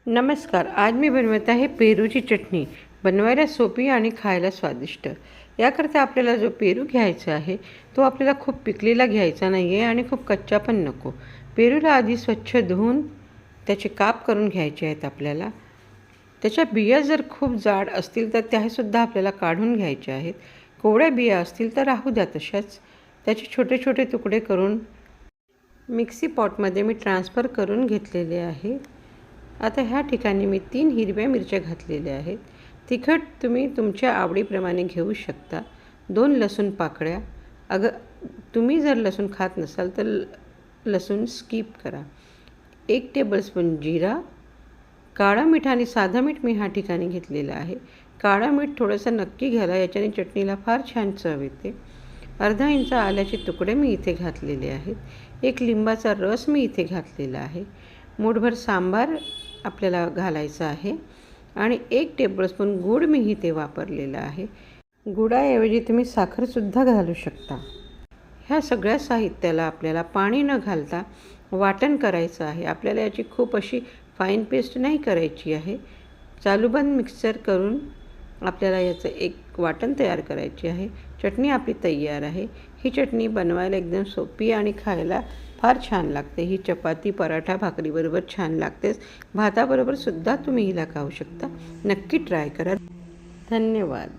नमस्कार. आज मी बनवत आहे पेरूची चटणी. बनवायला सोपी आणि खायला स्वादिष्ट. याकरता आपल्याला जो पेरू घ्यायचा आहे तो आपल्याला खूप पिकलेला घ्यायचा नाही आहे आणि खूप कच्चा पण नको. पेरूला आधी स्वच्छ धुवून त्याचे काप करून घ्यायचे आहेत आपल्याला. त्याच्या बिया जर खूप जाड असतील तर त्यासुद्धा आपल्याला काढून घ्यायच्या आहेत. कोवळ्या बिया असतील तर राहू द्या तशाच. त्याचे छोटे छोटे तुकडे करून मिक्सी पॉटमध्ये मी ट्रान्सफर करून घेतलेले आहे. आता ह्या ठिकाणी मी 3 हिरव्या मिरच्या घातलेल्या आहेत. तिखट तुम्ही तुमच्या आवडीप्रमाणे घेऊ शकता. 2 लसूण पाकळ्या. तुम्ही जर लसूण खात नसाल तर लसूण स्किप करा. 1 टेबलस्पून जिरा. काळं मीठ आणि साधं मीठ मी ह्या ठिकाणी घेतलेलं आहे. काळं मीठ थोडंसं नक्की घाला, याच्याने चटणीला फार छान चव येते. अर्धा इंच आल्याचे तुकडे मी इथे घातलेले आहेत. 1 लिंबाचा रस मी इथे घातलेला आहे. मूठभर सांबार आपल्याला घालायचं आहे आणि 1 टेबलस्पून गूळ मी इथे वापरलेला आहे. गुळाऐवजी तुम्ही साखरसुद्धा घालू शकता. ह्या सगळ्या साहित्याला आपल्याला पाणी न घालता वाटण करायचं आहे. आपल्याला याची खूप अशी फाईन पेस्ट नाही करायची आहे. चालूबंद मिक्सर करून आपल्याला याचं एक वाटण तयार करायचे आहे. चटणी आपली तयार आहे. ही चटणी बनवायला एकदम सोपी आणि खायला फार छान लागते. ही चपाती, पराठा, भाकरीबरोबर छान लागतेच. भाताबरोबर सुद्धा तुम्ही हिला खाऊ शकता. नक्की ट्राय करा. धन्यवाद.